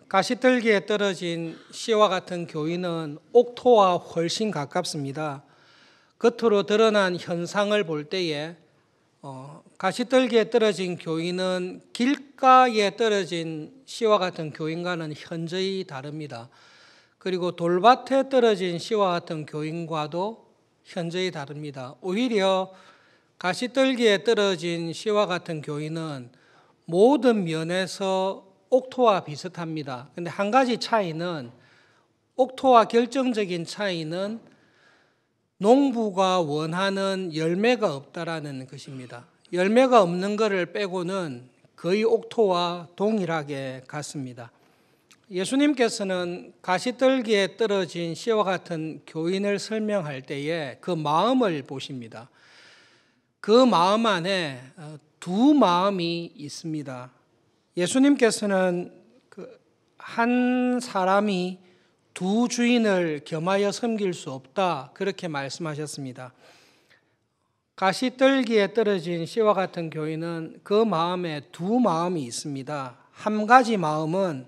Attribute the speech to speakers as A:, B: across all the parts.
A: 가시떨기에 떨어진 씨와 같은 교인은 옥토와 훨씬 가깝습니다. 겉으로 드러난 현상을 볼 때에 가시떨기에 떨어진 교인은 길가에 떨어진 씨와 같은 교인과는 현저히 다릅니다. 그리고 돌밭에 떨어진 씨와 같은 교인과도 현저히 다릅니다. 오히려 가시떨기에 떨어진 씨와 같은 교인은 모든 면에서 옥토와 비슷합니다. 그런데 한 가지 차이는, 옥토와 결정적인 차이는 농부가 원하는 열매가 없다라는 것입니다. 열매가 없는 것을 빼고는 거의 옥토와 동일하게 같습니다. 예수님께서는 가시떨기에 떨어진 씨와 같은 교인을 설명할 때에 그 마음을 보십니다. 그 마음 안에 두 마음이 있습니다. 예수님께서는 한 사람이 두 주인을 겸하여 섬길 수 없다, 그렇게 말씀하셨습니다. 가시떨기에 떨어진 씨와 같은 교인은 그 마음에 두 마음이 있습니다. 한 가지 마음은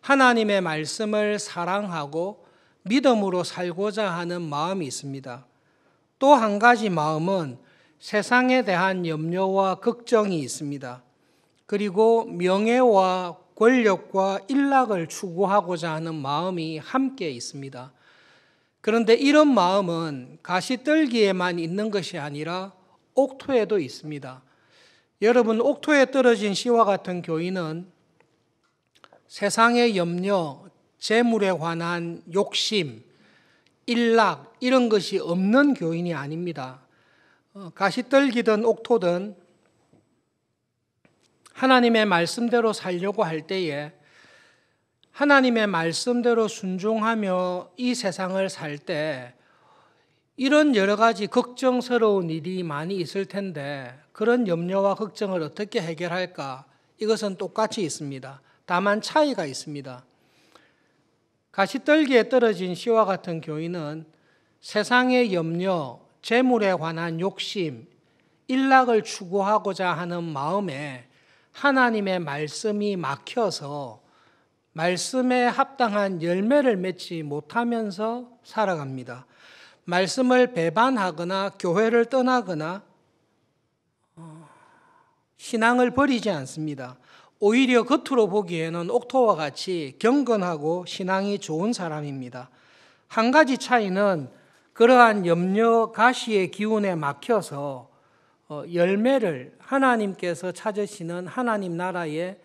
A: 하나님의 말씀을 사랑하고 믿음으로 살고자 하는 마음이 있습니다. 또 한 가지 마음은 세상에 대한 염려와 걱정이 있습니다. 그리고 명예와 권력과 일락을 추구하고자 하는 마음이 함께 있습니다. 그런데 이런 마음은 가시떨기에만 있는 것이 아니라 옥토에도 있습니다. 여러분, 옥토에 떨어진 씨와 같은 교인은 세상의 염려, 재물에 관한 욕심, 일락, 이런 것이 없는 교인이 아닙니다. 가시떨기든 옥토든 하나님의 말씀대로 살려고 할 때에 하나님의 말씀대로 순종하며 이 세상을 살 때 이런 여러 가지 걱정스러운 일이 많이 있을 텐데 그런 염려와 걱정을 어떻게 해결할까? 이것은 똑같이 있습니다. 다만 차이가 있습니다. 가시떨기에 떨어진 씨와 같은 교인은 세상의 염려, 재물에 관한 욕심, 일락을 추구하고자 하는 마음에 하나님의 말씀이 막혀서 말씀에 합당한 열매를 맺지 못하면서 살아갑니다. 말씀을 배반하거나 교회를 떠나거나 신앙을 버리지 않습니다. 오히려 겉으로 보기에는 옥토와 같이 경건하고 신앙이 좋은 사람입니다. 한 가지 차이는 그러한 염려, 가시의 기운에 막혀서 열매를, 하나님께서 찾으시는 하나님 나라의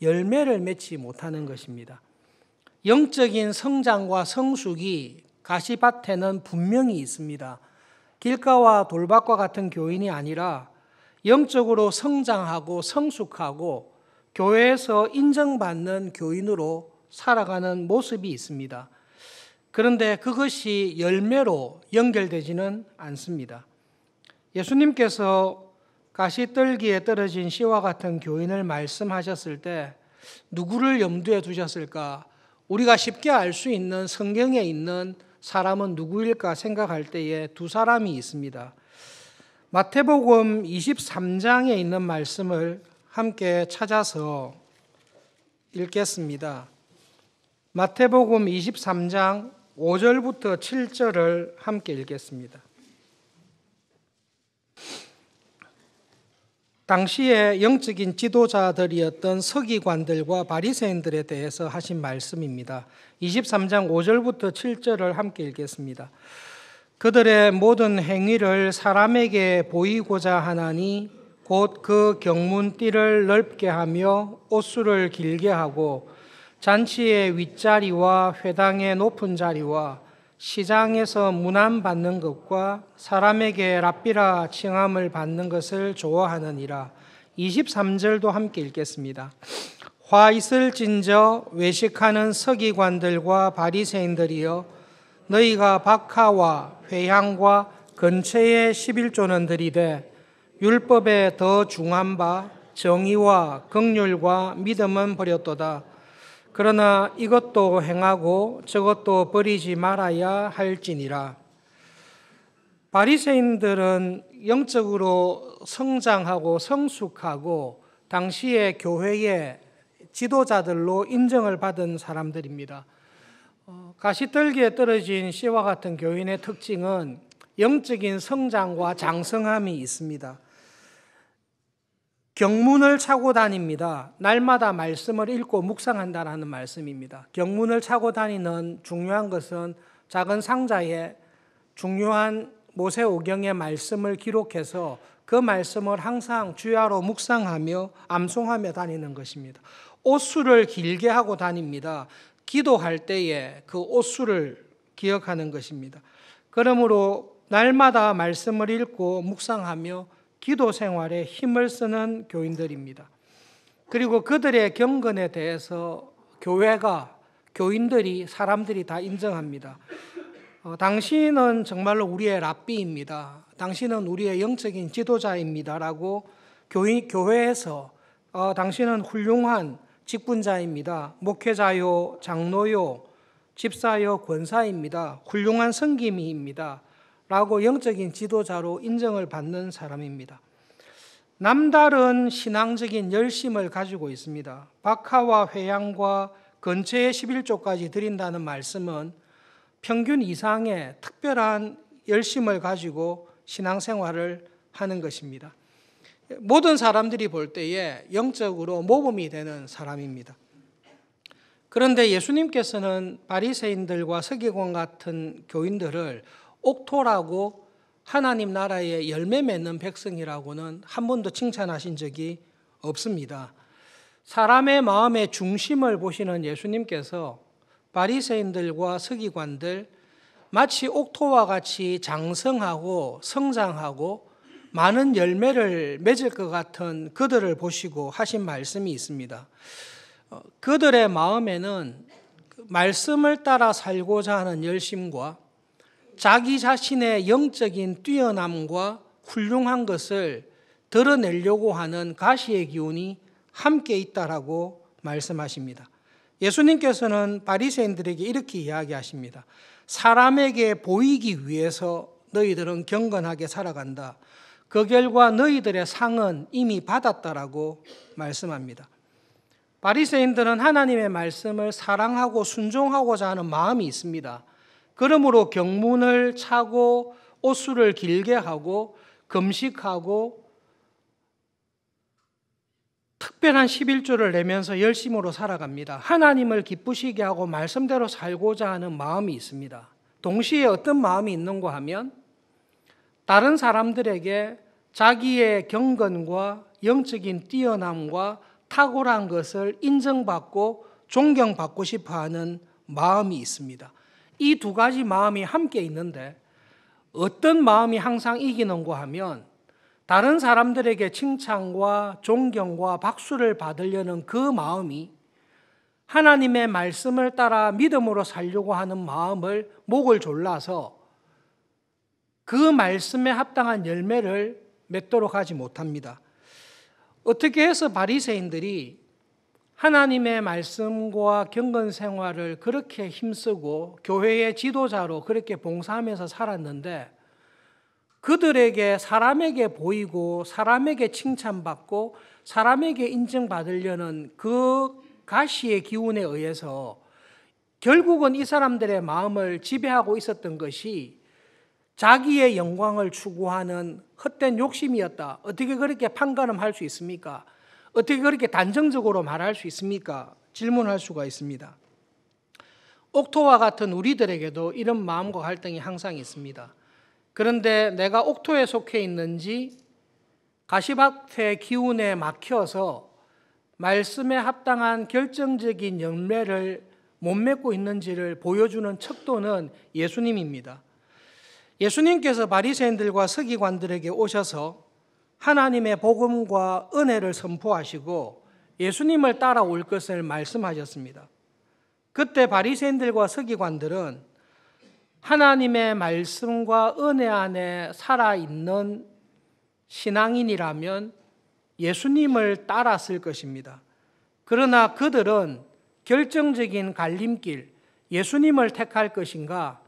A: 열매를 맺지 못하는 것입니다. 영적인 성장과 성숙이 가시밭에는 분명히 있습니다. 길가와 돌밭과 같은 교인이 아니라 영적으로 성장하고 성숙하고 교회에서 인정받는 교인으로 살아가는 모습이 있습니다. 그런데 그것이 열매로 연결되지는 않습니다. 예수님께서 가시떨기에 떨어진 씨와 같은 교인을 말씀하셨을 때 누구를 염두에 두셨을까? 우리가 쉽게 알 수 있는 성경에 있는 사람은 누구일까 생각할 때에 두 사람이 있습니다. 마태복음 23장에 있는 말씀을 함께 찾아서 읽겠습니다. 마태복음 23장 5절부터 7절을 함께 읽겠습니다. 당시에 영적인 지도자들이었던 서기관들과 바리새인들에 대해서 하신 말씀입니다. 23장 5절부터 7절을 함께 읽겠습니다. 그들의 모든 행위를 사람에게 보이고자 하나니 곧 그 경문띠를 넓게 하며 옷수를 길게 하고 잔치의 윗자리와 회당의 높은 자리와 시장에서 문안 받는 것과 사람에게 랍비라 칭함을 받는 것을 좋아하느니라. 23절도 함께 읽겠습니다. 화 있을진저 외식하는 서기관들과 바리새인들이여, 너희가 박하와 회향과 근처의 11조는 들이되 율법에 더 중한 바 정의와 긍휼과 믿음은 버렸도다. 그러나 이것도 행하고 저것도 버리지 말아야 할지니라. 바리새인들은 영적으로 성장하고 성숙하고 당시의 교회의 지도자들로 인정을 받은 사람들입니다. 가시떨기에 떨어진 씨와 같은 교인의 특징은 영적인 성장과 장성함이 있습니다. 경문을 차고 다닙니다. 날마다 말씀을 읽고 묵상한다라는 말씀입니다. 경문을 차고 다니는 중요한 것은 작은 상자에 중요한 모세오경의 말씀을 기록해서 그 말씀을 항상 주야로 묵상하며 암송하며 다니는 것입니다. 옷수를 길게 하고 다닙니다. 기도할 때에 그 옷수를 기억하는 것입니다. 그러므로 날마다 말씀을 읽고 묵상하며 기도 생활에 힘을 쓰는 교인들입니다. 그리고 그들의 경건에 대해서 교회가, 교인들이, 사람들이 다 인정합니다. 당신은 정말로 우리의 랍비입니다. 당신은 우리의 영적인 지도자입니다. 라고 교회에서 당신은 훌륭한 직분자입니다. 목회자요, 장로요, 집사요, 권사입니다. 훌륭한 성김이입니다. 라고 영적인 지도자로 인정을 받는 사람입니다. 남다른 신앙적인 열심을 가지고 있습니다. 박하와 회양과 근처의 11조까지 드린다는 말씀은 평균 이상의 특별한 열심을 가지고 신앙생활을 하는 것입니다. 모든 사람들이 볼 때에 영적으로 모범이 되는 사람입니다. 그런데 예수님께서는 바리새인들과 서기관 같은 교인들을 옥토라고 하나님 나라의 열매 맺는 백성이라고는 한 번도 칭찬하신 적이 없습니다. 사람의 마음의 중심을 보시는 예수님께서 바리새인들과 서기관들 마치 옥토와 같이 장성하고 성장하고 많은 열매를 맺을 것 같은 그들을 보시고 하신 말씀이 있습니다. 그들의 마음에는 말씀을 따라 살고자 하는 열심과 자기 자신의 영적인 뛰어남과 훌륭한 것을 드러내려고 하는 가시의 기운이 함께 있다라고 말씀하십니다. 예수님께서는 바리새인들에게 이렇게 이야기하십니다. 사람에게 보이기 위해서 너희들은 경건하게 살아간다. 그 결과 너희들의 상은 이미 받았다라고 말씀합니다. 바리새인들은 하나님의 말씀을 사랑하고 순종하고자 하는 마음이 있습니다. 그러므로 경문을 차고 옷수를 길게 하고 금식하고 특별한 11조를 내면서 열심으로 살아갑니다. 하나님을 기쁘시게 하고 말씀대로 살고자 하는 마음이 있습니다. 동시에 어떤 마음이 있는가 하면 다른 사람들에게 자기의 경건과 영적인 뛰어남과 탁월한 것을 인정받고 존경받고 싶어하는 마음이 있습니다. 이 두 가지 마음이 함께 있는데 어떤 마음이 항상 이기는가 하면 다른 사람들에게 칭찬과 존경과 박수를 받으려는 그 마음이 하나님의 말씀을 따라 믿음으로 살려고 하는 마음을 목을 졸라서 그 말씀에 합당한 열매를 맺도록 하지 못합니다. 어떻게 해서 바리새인들이 하나님의 말씀과 경건 생활을 그렇게 힘쓰고 교회의 지도자로 그렇게 봉사하면서 살았는데 그들에게 사람에게 보이고 사람에게 칭찬받고 사람에게 인정받으려는 그 가시의 기운에 의해서 결국은 이 사람들의 마음을 지배하고 있었던 것이 자기의 영광을 추구하는 헛된 욕심이었다. 어떻게 그렇게 판가름할 수 있습니까? 어떻게 그렇게 단정적으로 말할 수 있습니까? 질문할 수가 있습니다. 옥토와 같은 우리들에게도 이런 마음과 갈등이 항상 있습니다. 그런데 내가 옥토에 속해 있는지 가시밭의 기운에 막혀서 말씀에 합당한 결정적인 열매를 못 맺고 있는지를 보여주는 척도는 예수님입니다. 예수님께서 바리새인들과 서기관들에게 오셔서 하나님의 복음과 은혜를 선포하시고 예수님을 따라올 것을 말씀하셨습니다. 그때 바리새인들과 서기관들은 하나님의 말씀과 은혜 안에 살아있는 신앙인이라면 예수님을 따랐을 것입니다. 그러나 그들은 결정적인 갈림길, 예수님을 택할 것인가,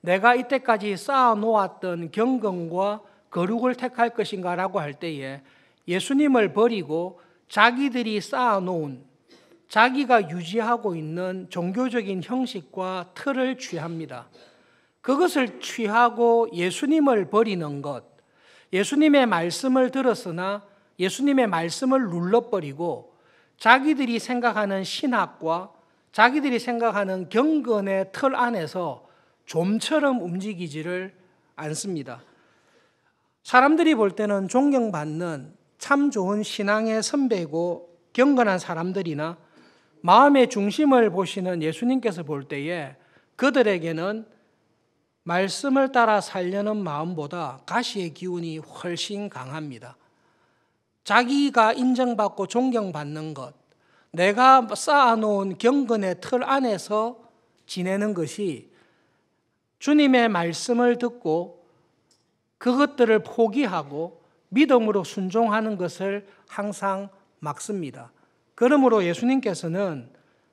A: 내가 이때까지 쌓아놓았던 경건과 거룩을 택할 것인가 라고 할 때에 예수님을 버리고 자기들이 쌓아놓은 자기가 유지하고 있는 종교적인 형식과 틀을 취합니다. 그것을 취하고 예수님을 버리는 것, 예수님의 말씀을 들었으나 예수님의 말씀을 눌러버리고 자기들이 생각하는 신학과 자기들이 생각하는 경건의 틀 안에서 좀처럼 움직이지를 않습니다. 사람들이 볼 때는 존경받는 참 좋은 신앙의 선배고 경건한 사람들이나 마음의 중심을 보시는 예수님께서 볼 때에 그들에게는 말씀을 따라 살려는 마음보다 가시의 기운이 훨씬 강합니다. 자기가 인정받고 존경받는 것, 내가 쌓아놓은 경건의 틀 안에서 지내는 것이 주님의 말씀을 듣고 그것들을 포기하고 믿음으로 순종하는 것을 항상 막습니다. 그러므로 예수님께서는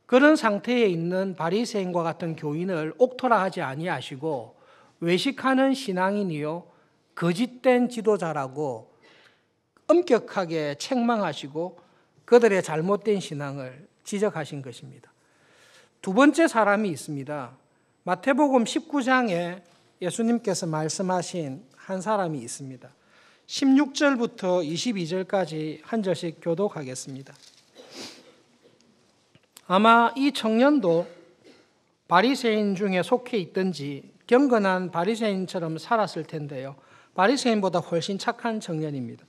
A: 그런 상태에 있는 바리새인과 같은 교인을 옥토라 하지 아니하시고 외식하는 신앙인이요 거짓된 지도자라고 엄격하게 책망하시고 그들의 잘못된 신앙을 지적하신 것입니다. 두 번째 사람이 있습니다. 마태복음 19장에 예수님께서 말씀하신 한 사람이 있습니다. 16절부터 22절까지 한 절씩 교독하겠습니다. 아마 이 청년도 바리새인 중에 속해 있든지 경건한 바리새인처럼 살았을 텐데요. 바리새인보다 훨씬 착한 청년입니다.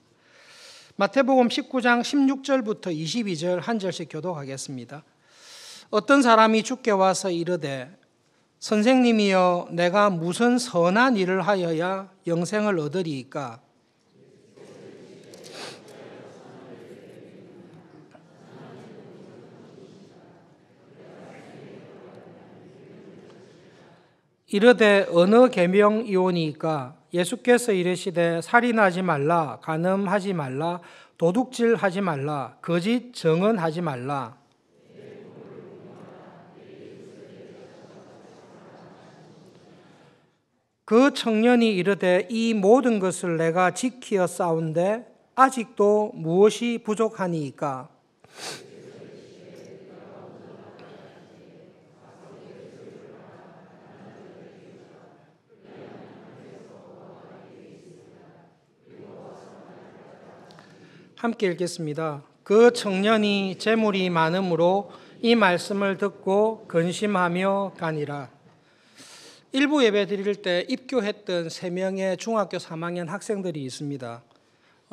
A: 마태복음 19장 16절부터 22절 한 절씩 교독하겠습니다. 어떤 사람이 주께 와서 이르되 선생님이여 내가 무슨 선한 일을 하여야 영생을 얻으리이까? 이르되 어느 계명이오니이까? 예수께서 이르시되 살인하지 말라, 간음하지 말라, 도둑질하지 말라, 거짓 증언하지 말라. 그 청년이 이르되 이 모든 것을 내가 지키어 싸운데 아직도 무엇이 부족하니이까? 함께 읽겠습니다. 그 청년이 재물이 많음으로 이 말씀을 듣고 근심하며 가니라. 일부 예배 드릴 때 입교했던 3명의 중학교 3학년 학생들이 있습니다.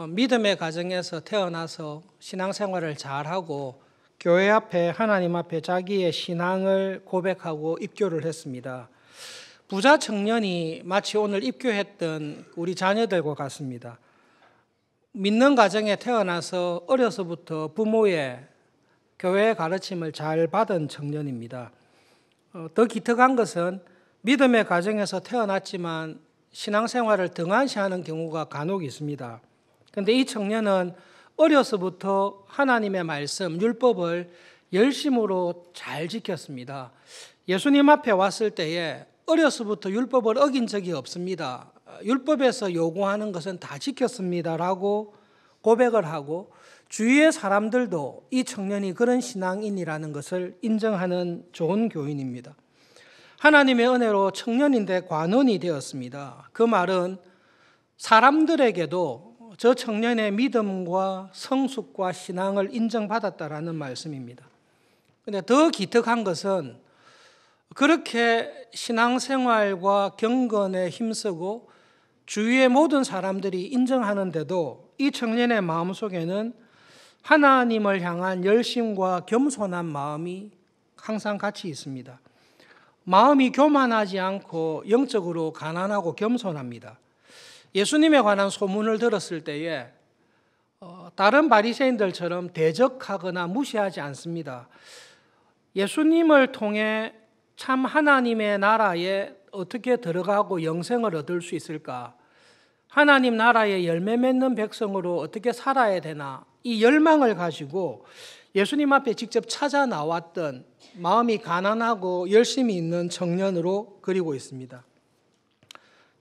A: 믿음의 가정에서 태어나서 신앙생활을 잘하고 교회 앞에 하나님 앞에 자기의 신앙을 고백하고 입교를 했습니다. 부자 청년이 마치 오늘 입교했던 우리 자녀들과 같습니다. 믿는 가정에 태어나서 어려서부터 부모의 교회의 가르침을 잘 받은 청년입니다. 더 기특한 것은 믿음의 가정에서 태어났지만 신앙생활을 등한시하는 경우가 간혹 있습니다. 그런데 이 청년은 어려서부터 하나님의 말씀, 율법을 열심으로 잘 지켰습니다. 예수님 앞에 왔을 때에 어려서부터 율법을 어긴 적이 없습니다. 율법에서 요구하는 것은 다 지켰습니다라고 고백을 하고 주위의 사람들도 이 청년이 그런 신앙인이라는 것을 인정하는 좋은 교인입니다. 하나님의 은혜로 청년인데 관원이 되었습니다. 그 말은 사람들에게도 저 청년의 믿음과 성숙과 신앙을 인정받았다라는 말씀입니다. 그런데 더 기특한 것은 그렇게 신앙생활과 경건에 힘쓰고 주위의 모든 사람들이 인정하는데도 이 청년의 마음속에는 하나님을 향한 열심과 겸손한 마음이 항상 같이 있습니다. 마음이 교만하지 않고 영적으로 가난하고 겸손합니다. 예수님에 관한 소문을 들었을 때에 다른 바리새인들처럼 대적하거나 무시하지 않습니다. 예수님을 통해 참 하나님의 나라에 어떻게 들어가고 영생을 얻을 수 있을까? 하나님 나라의 열매 맺는 백성으로 어떻게 살아야 되나? 이 열망을 가지고 예수님 앞에 직접 찾아 나왔던 마음이 가난하고 열심이 있는 청년으로 그리고 있습니다.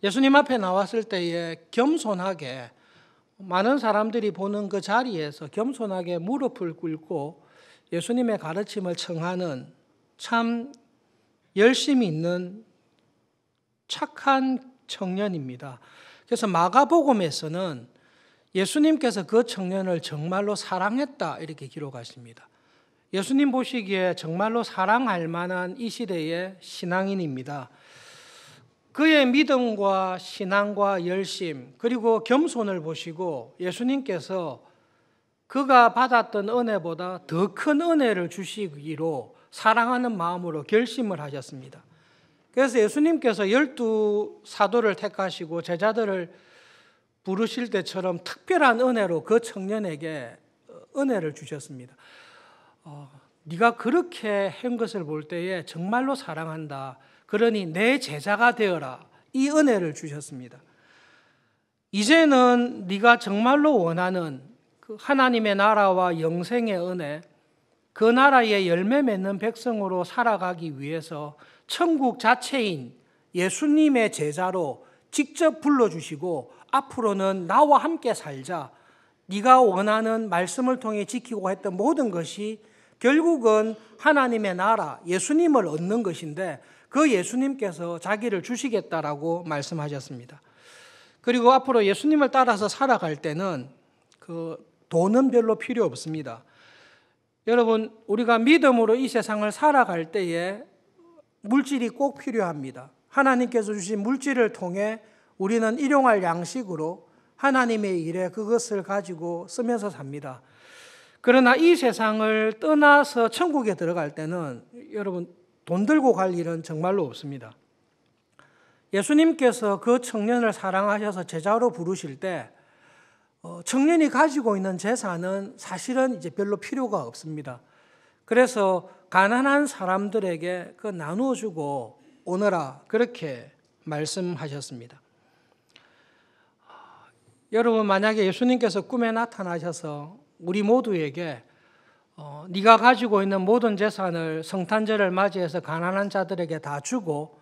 A: 예수님 앞에 나왔을 때에 겸손하게 많은 사람들이 보는 그 자리에서 겸손하게 무릎을 꿇고 예수님의 가르침을 청하는 참 열심히 있는 착한 청년입니다. 그래서 마가복음에서는 예수님께서 그 청년을 정말로 사랑했다 이렇게 기록하십니다. 예수님 보시기에 정말로 사랑할 만한 이 시대의 신앙인입니다. 그의 믿음과 신앙과 열심 그리고 겸손을 보시고 예수님께서 그가 받았던 은혜보다 더 큰 은혜를 주시기로 사랑하는 마음으로 결심을 하셨습니다. 그래서 예수님께서 12 사도를 택하시고 제자들을 부르실 때처럼 특별한 은혜로 그 청년에게 은혜를 주셨습니다. 네가 그렇게 한 것을 볼 때에 정말로 사랑한다. 그러니 내 제자가 되어라. 이 은혜를 주셨습니다. 이제는 네가 정말로 원하는 그 하나님의 나라와 영생의 은혜, 그 나라의 열매 맺는 백성으로 살아가기 위해서 천국 자체인 예수님의 제자로 직접 불러주시고 앞으로는 나와 함께 살자. 네가 원하는 말씀을 통해 지키고 했던 모든 것이 결국은 하나님의 나라, 예수님을 얻는 것인데 그 예수님께서 자기를 주시겠다라고 말씀하셨습니다. 그리고 앞으로 예수님을 따라서 살아갈 때는 그 돈은 별로 필요 없습니다. 여러분, 우리가 믿음으로 이 세상을 살아갈 때에 물질이 꼭 필요합니다. 하나님께서 주신 물질을 통해 우리는 일용할 양식으로 하나님의 일에 그것을 가지고 쓰면서 삽니다. 그러나 이 세상을 떠나서 천국에 들어갈 때는 여러분 돈 들고 갈 일은 정말로 없습니다. 예수님께서 그 청년을 사랑하셔서 제자로 부르실 때 청년이 가지고 있는 재산은 사실은 이제 별로 필요가 없습니다. 그래서 가난한 사람들에게 그 나누어 주고 오너라 그렇게 말씀하셨습니다. 여러분 만약에 예수님께서 꿈에 나타나셔서 우리 모두에게 네가 가지고 있는 모든 재산을 성탄절을 맞이해서 가난한 자들에게 다 주고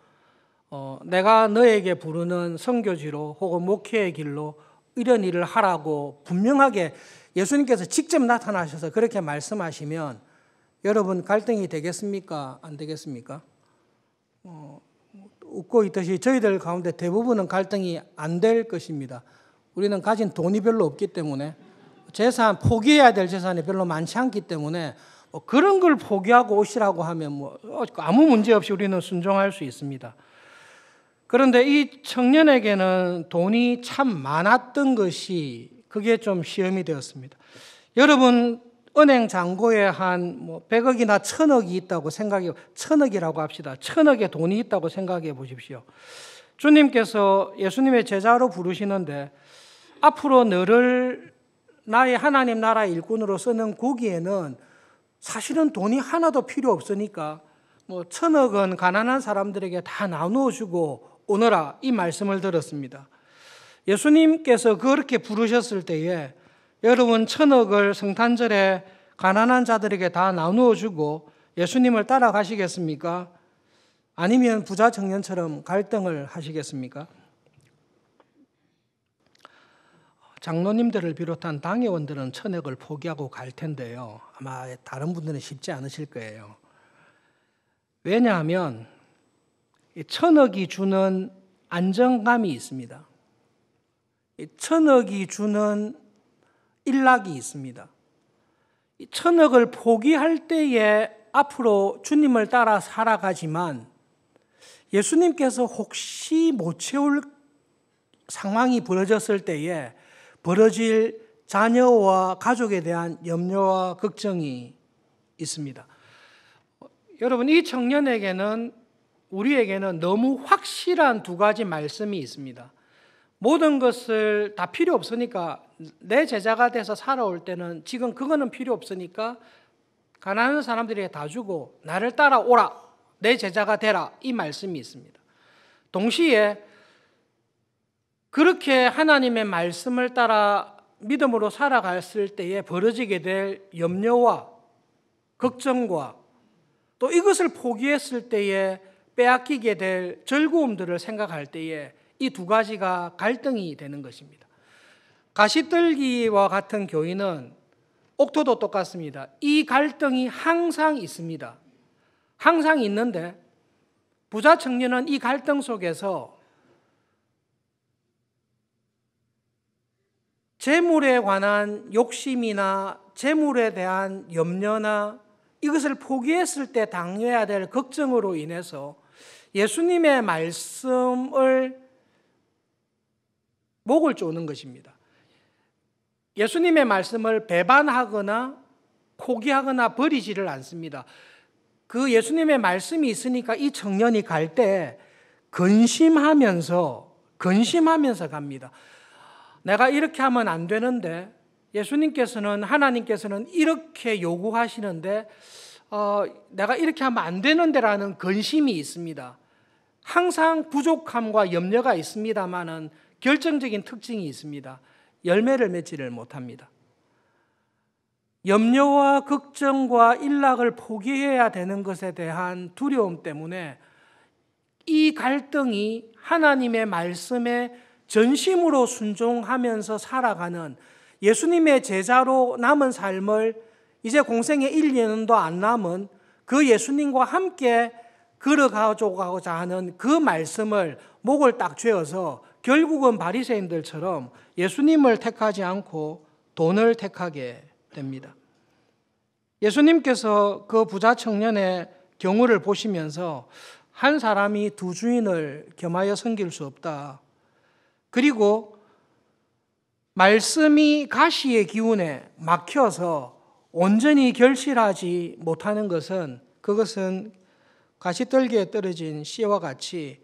A: 내가 너에게 부르는 선교지로 혹은 목회의 길로 이런 일을 하라고 분명하게 예수님께서 직접 나타나셔서 그렇게 말씀하시면 여러분 갈등이 되겠습니까? 안 되겠습니까? 웃고 있듯이 저희들 가운데 대부분은 갈등이 안 될 것입니다. 우리는 가진 돈이 별로 없기 때문에 재산, 포기해야 될 재산이 별로 많지 않기 때문에 그런 걸 포기하고 오시라고 하면 아무 문제 없이 우리는 순종할 수 있습니다. 그런데 이 청년에게는 돈이 참 많았던 것이 그게 좀 시험이 되었습니다. 여러분 은행 잔고에 한 100억이나 1000억이 있다고 생각해, 1000억이라고 합시다. 1000억의 돈이 있다고 생각해 보십시오. 주님께서 예수님의 제자로 부르시는데 앞으로 너를 나의 하나님 나라의 일꾼으로 쓰는 고기에는 사실은 돈이 하나도 필요 없으니까 1000억은 가난한 사람들에게 다 나누어 주고 오너라 이 말씀을 들었습니다. 예수님께서 그렇게 부르셨을 때에 여러분 1000억을 성탄절에 가난한 자들에게 다 나누어 주고 예수님을 따라가시겠습니까? 아니면 부자 청년처럼 갈등을 하시겠습니까? 장로님들을 비롯한 당회원들은 1000억을 포기하고 갈 텐데요. 아마 다른 분들은 쉽지 않으실 거예요. 왜냐하면 1000억이 주는 안정감이 있습니다. 1000억이 주는 일락이 있습니다. 1000억을 포기할 때에 앞으로 주님을 따라 살아가지만 예수님께서 혹시 못 채울 상황이 벌어졌을 때에 벌어질 자녀와 가족에 대한 염려와 걱정이 있습니다. 여러분 이 청년에게는 우리에게는 너무 확실한 두 가지 말씀이 있습니다. 모든 것을 다 필요 없으니까 내 제자가 돼서 살아올 때는 지금 그거는 필요 없으니까 가난한 사람들에게 다 주고 나를 따라오라, 내 제자가 되라 이 말씀이 있습니다. 동시에 그렇게 하나님의 말씀을 따라 믿음으로 살아갔을 때에 벌어지게 될 염려와 걱정과 또 이것을 포기했을 때에 빼앗기게 될 즐거움들을 생각할 때에 이 두 가지가 갈등이 되는 것입니다. 가시떨기와 같은 교인은 옥토도 똑같습니다. 이 갈등이 항상 있습니다. 항상 있는데 부자 청년은 이 갈등 속에서 재물에 관한 욕심이나 재물에 대한 염려나 이것을 포기했을 때 당해야 될 걱정으로 인해서 예수님의 말씀을 목을 조는 것입니다. 예수님의 말씀을 배반하거나 포기하거나 버리지를 않습니다. 그 예수님의 말씀이 있으니까 이 청년이 갈 때 근심하면서 갑니다. 내가 이렇게 하면 안 되는데 하나님께서는 이렇게 요구하시는데 내가 이렇게 하면 안 되는데라는 근심이 있습니다. 항상 부족함과 염려가 있습니다만은 결정적인 특징이 있습니다. 열매를 맺지를 못합니다. 염려와 걱정과 일락을 포기해야 되는 것에 대한 두려움 때문에 이 갈등이 하나님의 말씀에 전심으로 순종하면서 살아가는 예수님의 제자로 남은 삶을 이제 공생에 1, 2년도 안 남은 그 예수님과 함께 걸어가고자 하는 그 말씀을 목을 딱 죄어서 결국은 바리새인들처럼 예수님을 택하지 않고 돈을 택하게 됩니다. 예수님께서 그 부자 청년의 경우를 보시면서 한 사람이 두 주인을 겸하여 섬길 수 없다. 그리고 말씀이 가시의 기운에 막혀서 온전히 결실하지 못하는 그것은 가시떨기에 떨어진 씨와 같이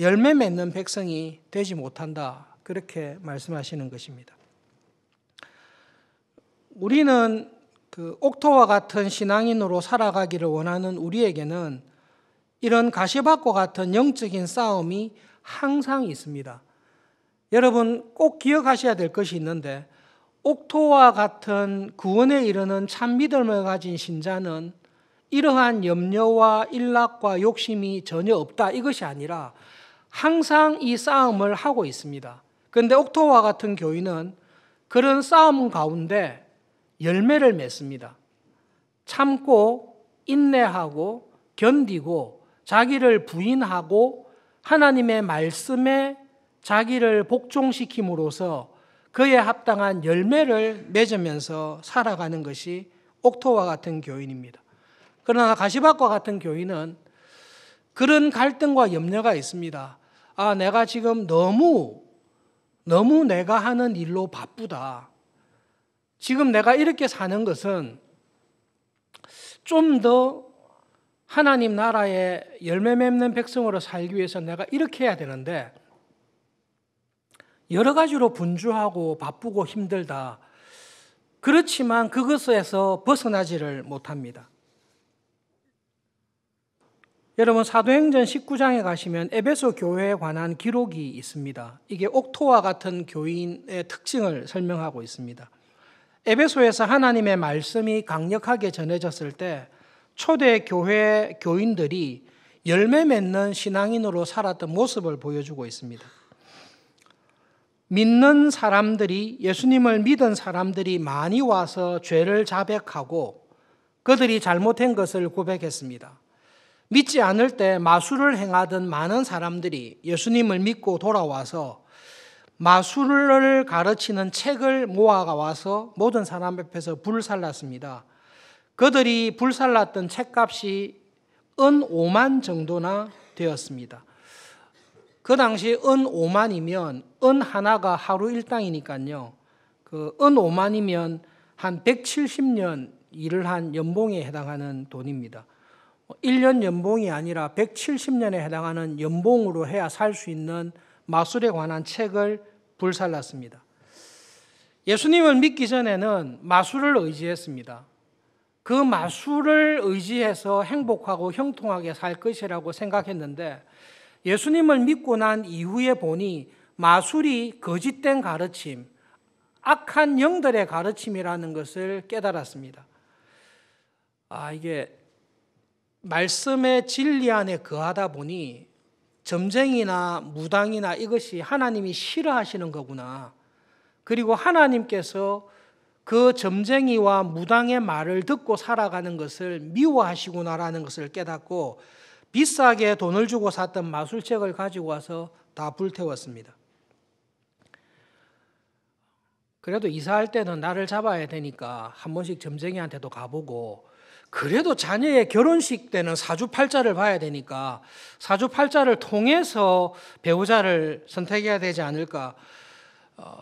A: 열매 맺는 백성이 되지 못한다. 그렇게 말씀하시는 것입니다. 우리는 그 옥토와 같은 신앙인으로 살아가기를 원하는 우리에게는 이런 가시밭과 같은 영적인 싸움이 항상 있습니다. 여러분 꼭 기억하셔야 될 것이 있는데 옥토와 같은 구원에 이르는 참 믿음을 가진 신자는 이러한 염려와 일락과 욕심이 전혀 없다 이것이 아니라 항상 이 싸움을 하고 있습니다. 그런데 옥토와 같은 교인은 그런 싸움 가운데 열매를 맺습니다. 참고 인내하고 견디고 자기를 부인하고 하나님의 말씀에 자기를 복종시킴으로써 그에 합당한 열매를 맺으면서 살아가는 것이 옥토와 같은 교인입니다. 그러나 가시밭과 같은 교인은 그런 갈등과 염려가 있습니다. 내가 지금 너무 내가 하는 일로 바쁘다. 지금 내가 이렇게 사는 것은 좀 더 하나님 나라의 열매 맺는 백성으로 살기 위해서 내가 이렇게 해야 되는데 여러 가지로 분주하고 바쁘고 힘들다. 그렇지만 그것에서 벗어나지를 못합니다. 여러분 사도행전 19장에 가시면 에베소 교회에 관한 기록이 있습니다. 이게 옥토와 같은 교인의 특징을 설명하고 있습니다. 에베소에서 하나님의 말씀이 강력하게 전해졌을 때 초대 교회 교인들이 열매 맺는 신앙인으로 살았던 모습을 보여주고 있습니다. 믿는 사람들이 예수님을 믿은 사람들이 많이 와서 죄를 자백하고 그들이 잘못한 것을 고백했습니다. 믿지 않을 때 마술을 행하던 많은 사람들이 예수님을 믿고 돌아와서 마술을 가르치는 책을 모아와서 모든 사람 앞에서 불살랐습니다. 그들이 불살랐던 책값이 은 5만 정도나 되었습니다. 그 당시 은 5만이면 은 하나가 하루 일당이니까요. 그 은 5만이면 한 170년 일을 한 연봉에 해당하는 돈입니다. 1년 연봉이 아니라 170년에 해당하는 연봉으로 해야 살 수 있는 마술에 관한 책을 불살랐습니다. 예수님을 믿기 전에는 마술을 의지했습니다. 그 마술을 의지해서 행복하고 형통하게 살 것이라고 생각했는데 예수님을 믿고 난 이후에 보니 마술이 거짓된 가르침, 악한 영들의 가르침이라는 것을 깨달았습니다. 이게 말씀의 진리 안에 거하다 보니 점쟁이나 무당이나 이것이 하나님이 싫어하시는 거구나. 그리고 하나님께서 그 점쟁이와 무당의 말을 듣고 살아가는 것을 미워하시구나라는 것을 깨닫고 비싸게 돈을 주고 샀던 마술책을 가지고 와서 다 불태웠습니다. 그래도 이사할 때는 나를 잡아야 되니까 한 번씩 점쟁이한테도 가보고, 그래도 자녀의 결혼식 때는 사주팔자를 봐야 되니까 사주팔자를 통해서 배우자를 선택해야 되지 않을까,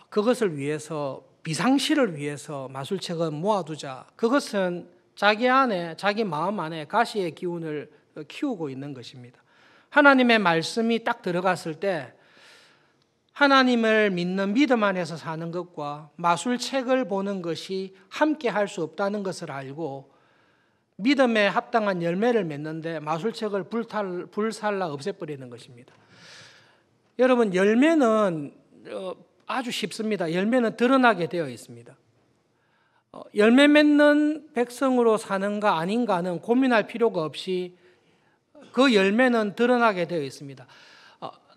A: 그것을 위해서, 비상시를 위해서 마술책은 모아두자. 그것은 자기 안에, 자기 마음 안에 가시의 기운을 키우고 있는 것입니다. 하나님의 말씀이 딱 들어갔을 때 하나님을 믿는 믿음 안에서 사는 것과 마술책을 보는 것이 함께 할 수 없다는 것을 알고 믿음에 합당한 열매를 맺는데 마술책을 불살라 없애버리는 것입니다. 여러분, 열매는 아주 쉽습니다. 열매는 드러나게 되어 있습니다. 열매 맺는 백성으로 사는가 아닌가는 고민할 필요가 없이 그 열매는 드러나게 되어 있습니다.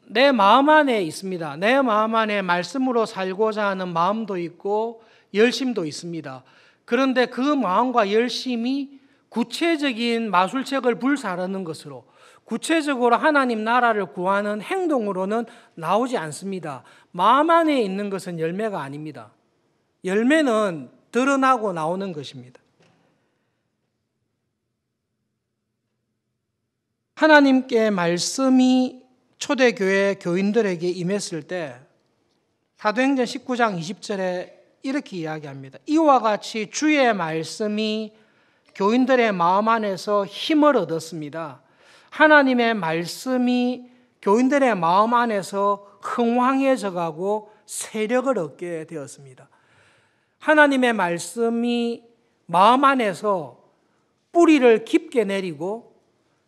A: 내 마음 안에 있습니다. 내 마음 안에 말씀으로 살고자 하는 마음도 있고 열심도 있습니다. 그런데 그 마음과 열심이 구체적인 마술책을 불사르는 것으로, 구체적으로 하나님 나라를 구하는 행동으로는 나오지 않습니다. 마음 안에 있는 것은 열매가 아닙니다. 열매는 드러나고 나오는 것입니다. 하나님께 말씀이 초대교회 교인들에게 임했을 때 사도행전 19장 20절에 이렇게 이야기합니다. 이와 같이 주의 말씀이 교인들의 마음 안에서 힘을 얻었습니다. 하나님의 말씀이 교인들의 마음 안에서 흥황해져 가고 세력을 얻게 되었습니다. 하나님의 말씀이 마음 안에서 뿌리를 깊게 내리고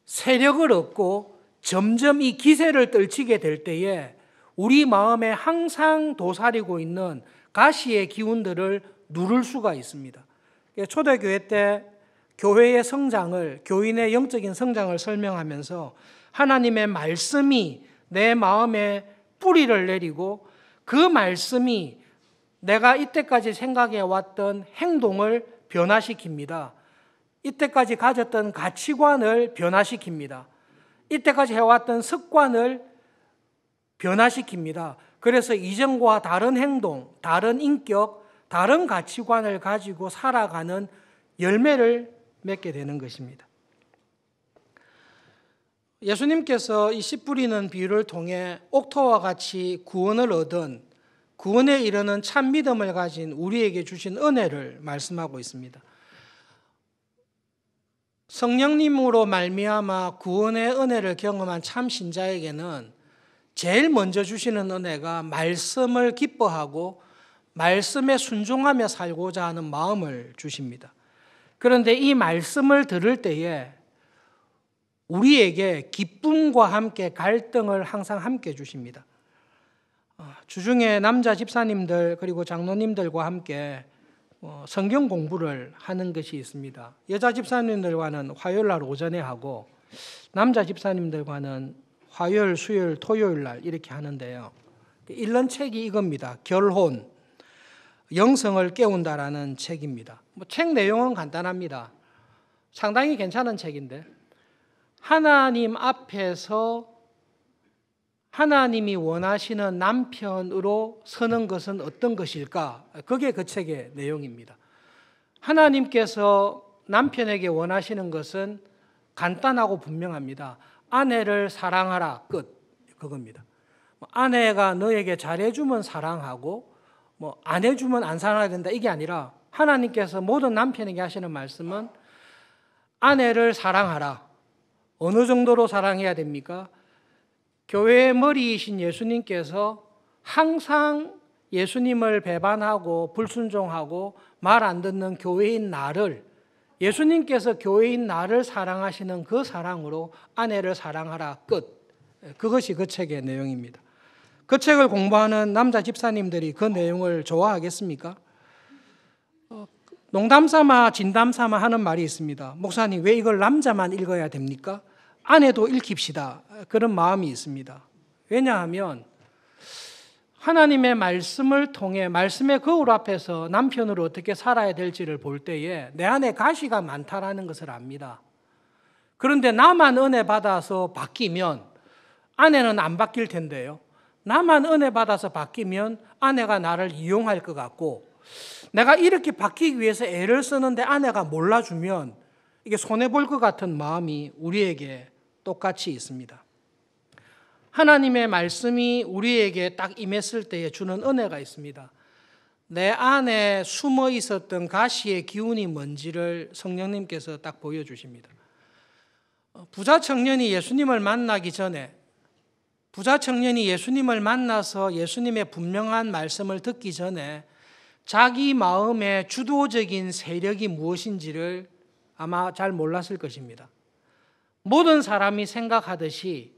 A: 세력을 얻고 점점 이 기세를 떨치게 될 때에 우리 마음에 항상 도사리고 있는 가시의 기운들을 누를 수가 있습니다. 초대교회 때 교회의 성장을, 교인의 영적인 성장을 설명하면서 하나님의 말씀이 내 마음에 뿌리를 내리고 그 말씀이 내가 이때까지 생각해 왔던 행동을 변화시킵니다. 이때까지 가졌던 가치관을 변화시킵니다. 이때까지 해왔던 습관을 변화시킵니다. 그래서 이전과 다른 행동, 다른 인격, 다른 가치관을 가지고 살아가는 열매를 맺게 되는 것입니다. 예수님께서 이 씨 뿌리는 비유를 통해 옥토와 같이 구원을 얻은, 구원에 이르는 참 믿음을 가진 우리에게 주신 은혜를 말씀하고 있습니다. 성령님으로 말미암아 구원의 은혜를 경험한 참 신자에게는 제일 먼저 주시는 은혜가 말씀을 기뻐하고 말씀에 순종하며 살고자 하는 마음을 주십니다. 그런데 이 말씀을 들을 때에 우리에게 기쁨과 함께 갈등을 항상 함께 주십니다. 주중에 남자 집사님들 그리고 장로님들과 함께 성경 공부를 하는 것이 있습니다. 여자 집사님들과는 화요일 날 오전에 하고 남자 집사님들과는 화요일, 수요일, 토요일 날 이렇게 하는데요. 읽는 책이 이겁니다. 결혼, 영성을 깨운다라는 책입니다. 책 내용은 간단합니다. 상당히 괜찮은 책인데 하나님 앞에서 하나님이 원하시는 남편으로 서는 것은 어떤 것일까? 그게 그 책의 내용입니다. 하나님께서 남편에게 원하시는 것은 간단하고 분명합니다. 아내를 사랑하라, 끝. 그겁니다. 아내가 너에게 잘해주면 사랑하고 안 해주면 안 사랑해야 된다, 이게 아니라 하나님께서 모든 남편에게 하시는 말씀은 아내를 사랑하라. 어느 정도로 사랑해야 됩니까? 교회의 머리이신 예수님께서 항상 예수님을 배반하고 불순종하고 말 안 듣는 교회인 나를, 예수님께서 교회인 나를 사랑하시는 그 사랑으로 아내를 사랑하라, 끝. 그것이 그 책의 내용입니다. 그 책을 공부하는 남자 집사님들이 그 내용을 좋아하겠습니까? 농담 삼아 진담 삼아 하는 말이 있습니다. 목사님, 왜 이걸 남자만 읽어야 됩니까? 아내도 읽힙시다. 그런 마음이 있습니다. 왜냐하면 하나님의 말씀을 통해 말씀의 거울 앞에서 남편으로 어떻게 살아야 될지를 볼 때에 내 안에 가시가 많다라는 것을 압니다. 그런데 나만 은혜 받아서 바뀌면 아내는 안 바뀔 텐데요. 나만 은혜 받아서 바뀌면 아내가 나를 이용할 것 같고, 내가 이렇게 바뀌기 위해서 애를 쓰는데 아내가 몰라주면 이게 손해볼 것 같은 마음이 우리에게 똑같이 있습니다. 하나님의 말씀이 우리에게 딱 임했을 때에 주는 은혜가 있습니다. 내 안에 숨어 있었던 가시의 기운이 뭔지를 성령님께서 딱 보여주십니다. 부자 청년이 예수님을 만나기 전에, 부자 청년이 예수님을 만나서 예수님의 분명한 말씀을 듣기 전에 자기 마음의 주도적인 세력이 무엇인지를 아마 잘 몰랐을 것입니다. 모든 사람이 생각하듯이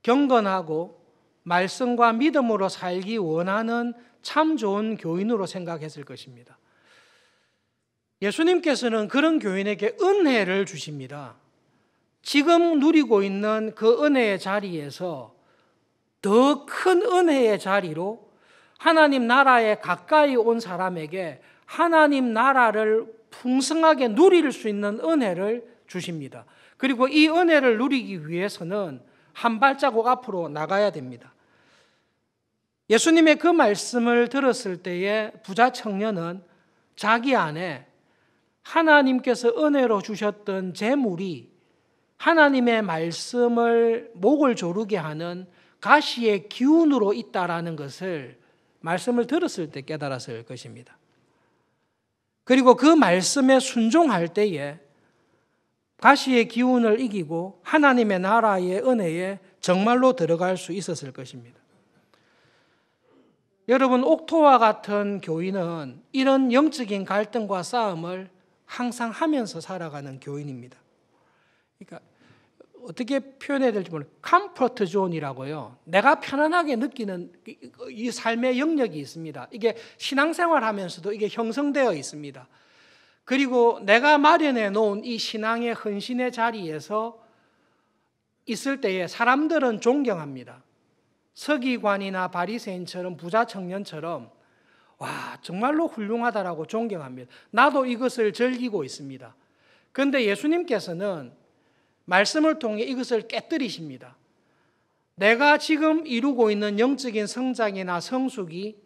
A: 경건하고 말씀과 믿음으로 살기 원하는 참 좋은 교인으로 생각했을 것입니다. 예수님께서는 그런 교인에게 은혜를 주십니다. 지금 누리고 있는 그 은혜의 자리에서 더 큰 은혜의 자리로 하나님 나라에 가까이 온 사람에게 하나님 나라를 풍성하게 누릴 수 있는 은혜를 주십니다. 그리고 이 은혜를 누리기 위해서는 한 발자국 앞으로 나가야 됩니다. 예수님의 그 말씀을 들었을 때에 부자 청년은 자기 안에 하나님께서 은혜로 주셨던 재물이 하나님의 말씀을 목을 조르게 하는 가시의 기운으로 있다라는 것을 말씀을 들었을 때 깨달았을 것입니다. 그리고 그 말씀에 순종할 때에 가시의 기운을 이기고 하나님의 나라의 은혜에 정말로 들어갈 수 있었을 것입니다. 여러분, 옥토와 같은 교인은 이런 영적인 갈등과 싸움을 항상 하면서 살아가는 교인입니다. 그러니까 어떻게 표현해야 될지 모르겠어요. 컴포트 존이라고요. 내가 편안하게 느끼는 이 삶의 영역이 있습니다. 이게 신앙생활 하면서도 이게 형성되어 있습니다. 그리고 내가 마련해 놓은 이 신앙의 헌신의 자리에서 있을 때에 사람들은 존경합니다. 서기관이나 바리새인처럼 부자 청년처럼 와, 정말로 훌륭하다라고 존경합니다. 나도 이것을 즐기고 있습니다. 그런데 예수님께서는 말씀을 통해 이것을 깨뜨리십니다. 내가 지금 이루고 있는 영적인 성장이나 성숙이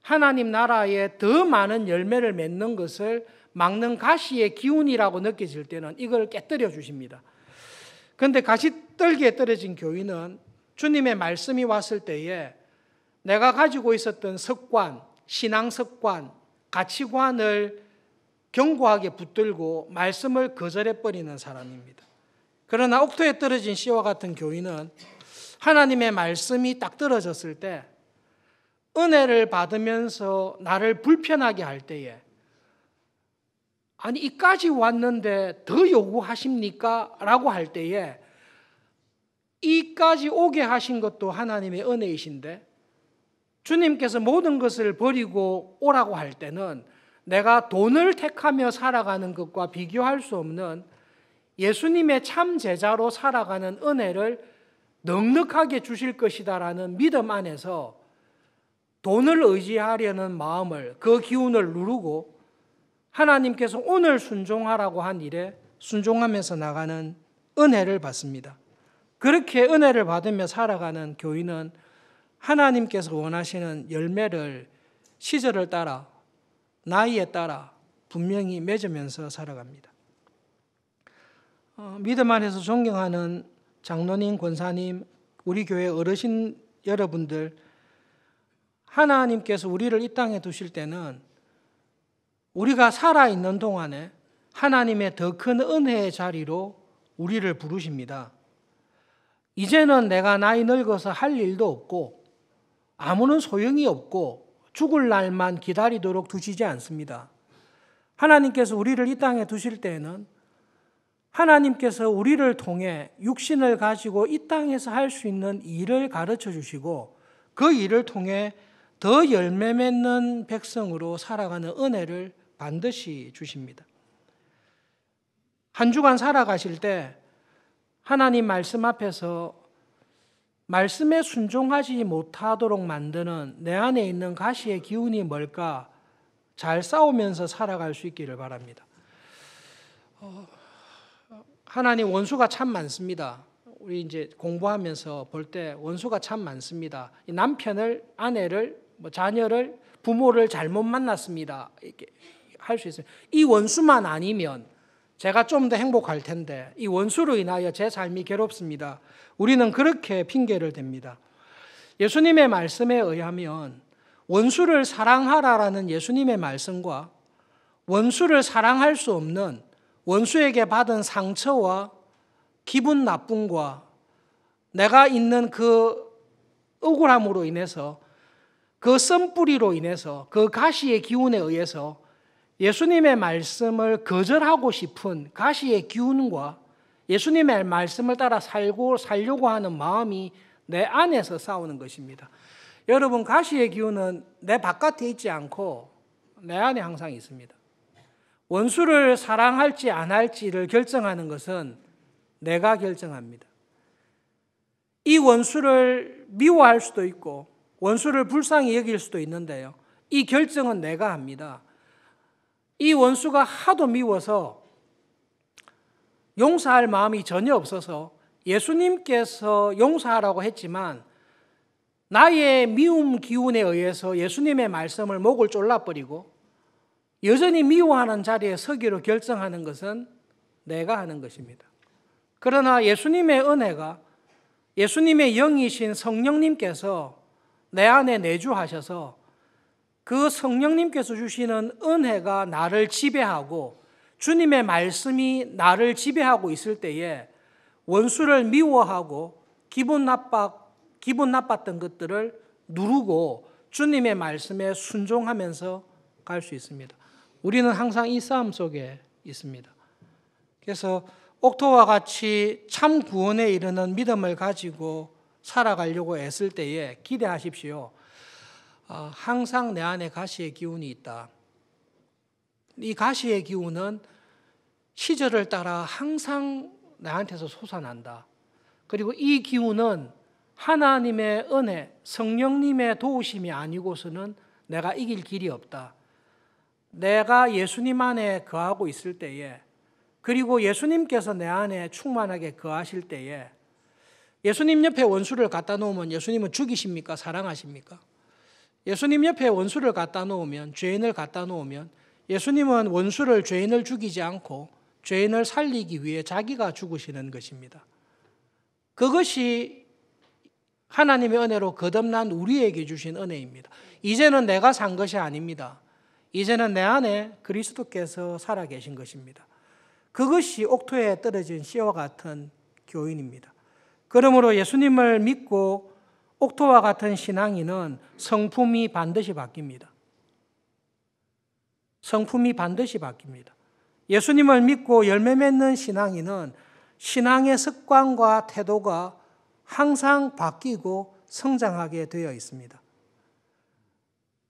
A: 하나님 나라에 더 많은 열매를 맺는 것을 막는 가시의 기운이라고 느껴질 때는 이걸 깨뜨려 주십니다. 그런데 가시떨기에 떨어진 교인은 주님의 말씀이 왔을 때에 내가 가지고 있었던 습관, 신앙 습관, 가치관을 견고하게 붙들고 말씀을 거절해버리는 사람입니다. 그러나 옥토에 떨어진 씨와 같은 교인은 하나님의 말씀이 딱 떨어졌을 때 은혜를 받으면서 나를 불편하게 할 때에 아니 이까지 왔는데 더 요구하십니까? 라고 할 때에 이까지 오게 하신 것도 하나님의 은혜이신데 주님께서 모든 것을 버리고 오라고 할 때는 내가 돈을 택하며 살아가는 것과 비교할 수 없는 예수님의 참 제자로 살아가는 은혜를 넉넉하게 주실 것이다라는 믿음 안에서 돈을 의지하려는 마음을, 그 기운을 누르고 하나님께서 오늘 순종하라고 한 일에 순종하면서 나가는 은혜를 받습니다. 그렇게 은혜를 받으며 살아가는 교인은 하나님께서 원하시는 열매를 시절을 따라 나이에 따라 분명히 맺으면서 살아갑니다. 믿음 안에서 존경하는 장로님, 권사님, 우리 교회 어르신 여러분들, 하나님께서 우리를 이 땅에 두실 때는 우리가 살아있는 동안에 하나님의 더 큰 은혜의 자리로 우리를 부르십니다. 이제는 내가 나이 늙어서 할 일도 없고 아무런 소용이 없고 죽을 날만 기다리도록 두시지 않습니다. 하나님께서 우리를 이 땅에 두실 때에는 하나님께서 우리를 통해 육신을 가지고 이 땅에서 할 수 있는 일을 가르쳐 주시고 그 일을 통해 더 열매 맺는 백성으로 살아가는 은혜를 반드시 주십니다. 한 주간 살아가실 때 하나님 말씀 앞에서 말씀에 순종하지 못하도록 만드는 내 안에 있는 가시의 기운이 뭘까? 잘 싸우면서 살아갈 수 있기를 바랍니다. 하나님 원수가 참 많습니다. 우리 이제 공부하면서 볼 때 원수가 참 많습니다. 남편을, 아내를, 자녀를, 부모를 잘못 만났습니다. 이렇게 할 수 있어요. 이 원수만 아니면 제가 좀 더 행복할 텐데 이 원수로 인하여 제 삶이 괴롭습니다. 우리는 그렇게 핑계를 댑니다. 예수님의 말씀에 의하면 원수를 사랑하라라는 예수님의 말씀과 원수를 사랑할 수 없는 원수에게 받은 상처와 기분 나쁨과 내가 있는 그 억울함으로 인해서 그 썬뿌리로 인해서 그 가시의 기운에 의해서 예수님의 말씀을 거절하고 싶은 가시의 기운과 예수님의 말씀을 따라 살려고 하는 마음이 내 안에서 싸우는 것입니다. 여러분, 가시의 기운은 내 바깥에 있지 않고 내 안에 항상 있습니다. 원수를 사랑할지 안 할지를 결정하는 것은 내가 결정합니다. 이 원수를 미워할 수도 있고 원수를 불쌍히 여길 수도 있는데요. 이 결정은 내가 합니다. 이 원수가 하도 미워서 용서할 마음이 전혀 없어서 예수님께서 용서하라고 했지만 나의 미움 기운에 의해서 예수님의 말씀을 목을 졸라버리고 여전히 미워하는 자리에 서기로 결정하는 것은 내가 하는 것입니다. 그러나 예수님의 은혜가 예수님의 영이신 성령님께서 내 안에 내주하셔서 그 성령님께서 주시는 은혜가 나를 지배하고 주님의 말씀이 나를 지배하고 있을 때에 원수를 미워하고 기분 나빴던 것들을 누르고 주님의 말씀에 순종하면서 갈 수 있습니다. 우리는 항상 이 싸움 속에 있습니다. 그래서 옥토와 같이 참 구원에 이르는 믿음을 가지고 살아가려고 애쓸 때에 기대하십시오. 항상 내 안에 가시의 기운이 있다. 이 가시의 기운은 시절을 따라 항상 나한테서 솟아난다. 그리고 이 기운은 하나님의 은혜, 성령님의 도우심이 아니고서는 내가 이길 길이 없다. 내가 예수님 안에 거하고 있을 때에, 그리고 예수님께서 내 안에 충만하게 거하실 때에, 예수님 옆에 원수를 갖다 놓으면 예수님은 죽이십니까? 사랑하십니까? 예수님 옆에 원수를 갖다 놓으면, 죄인을 갖다 놓으면 예수님은 원수를, 죄인을 죽이지 않고 죄인을 살리기 위해 자기가 죽으시는 것입니다. 그것이 하나님의 은혜로 거듭난 우리에게 주신 은혜입니다. 이제는 내가 산 것이 아닙니다. 이제는 내 안에 그리스도께서 살아계신 것입니다. 그것이 옥토에 떨어진 씨와 같은 교인입니다. 그러므로 예수님을 믿고 옥토와 같은 신앙인은 성품이 반드시 바뀝니다. 성품이 반드시 바뀝니다. 예수님을 믿고 열매 맺는 신앙인은 신앙의 습관과 태도가 항상 바뀌고 성장하게 되어 있습니다.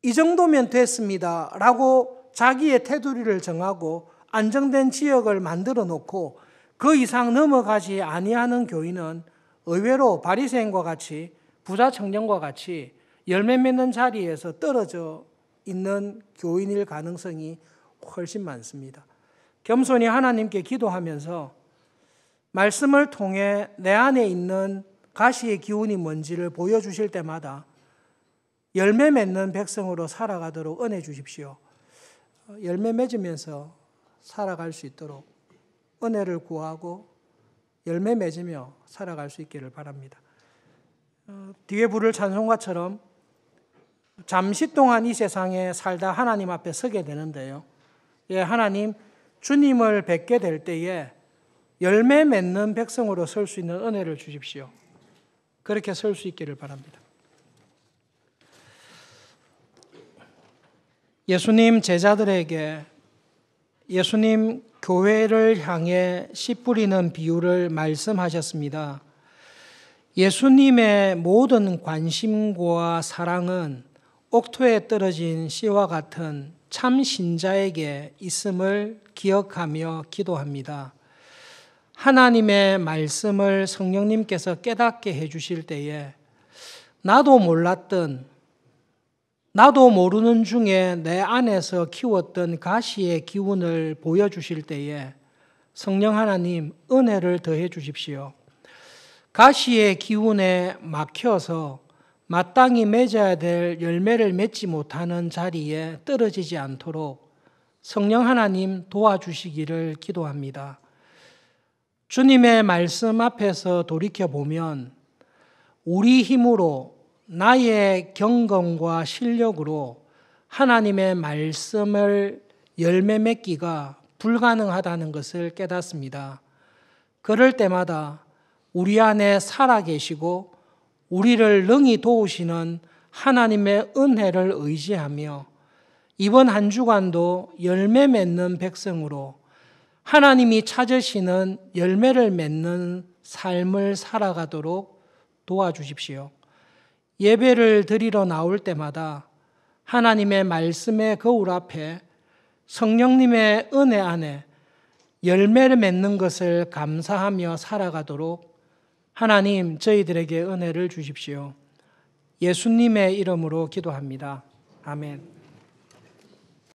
A: 이 정도면 됐습니다 라고 자기의 테두리를 정하고 안정된 지역을 만들어 놓고 그 이상 넘어가지 아니하는 교인은 의외로 바리새인과 같이, 부자 청년과 같이 열매 맺는 자리에서 떨어져 있는 교인일 가능성이 훨씬 많습니다. 겸손히 하나님께 기도하면서 말씀을 통해 내 안에 있는 가시의 기운이 뭔지를 보여주실 때마다 열매 맺는 백성으로 살아가도록 은혜 주십시오. 열매 맺으면서 살아갈 수 있도록 은혜를 구하고 열매 맺으며 살아갈 수 있기를 바랍니다. 뒤에 부를 찬송가처럼 잠시 동안 이 세상에 살다 하나님 앞에 서게 되는데요. 하나님, 주님을 뵙게 될 때에 열매 맺는 백성으로 설 수 있는 은혜를 주십시오. 그렇게 설 수 있기를 바랍니다. 예수님 제자들에게 예수님 교회를 향해 씨 뿌리는 비유를 말씀하셨습니다. 예수님의 모든 관심과 사랑은 옥토에 떨어진 씨와 같은 참 신자에게 있음을 기억하며 기도합니다. 하나님의 말씀을 성령님께서 깨닫게 해주실 때에 나도 몰랐던, 나도 모르는 중에 내 안에서 키웠던 가시의 기운을 보여주실 때에 성령 하나님 은혜를 더해 주십시오. 가시의 기운에 막혀서 마땅히 맺어야 될 열매를 맺지 못하는 자리에 떨어지지 않도록 성령 하나님 도와주시기를 기도합니다. 주님의 말씀 앞에서 돌이켜보면 우리 힘으로 나의 경건과 실력으로 하나님의 말씀을 열매 맺기가 불가능하다는 것을 깨닫습니다. 그럴 때마다 우리 안에 살아계시고 우리를 능히 도우시는 하나님의 은혜를 의지하며 이번 한 주간도 열매 맺는 백성으로 하나님이 찾으시는 열매를 맺는 삶을 살아가도록 도와주십시오. 예배를 드리러 나올 때마다 하나님의 말씀의 거울 앞에 성령님의 은혜 안에 열매를 맺는 것을 감사하며 살아가도록 하나님 저희들에게 은혜를 주십시오. 예수님의 이름으로 기도합니다. 아멘.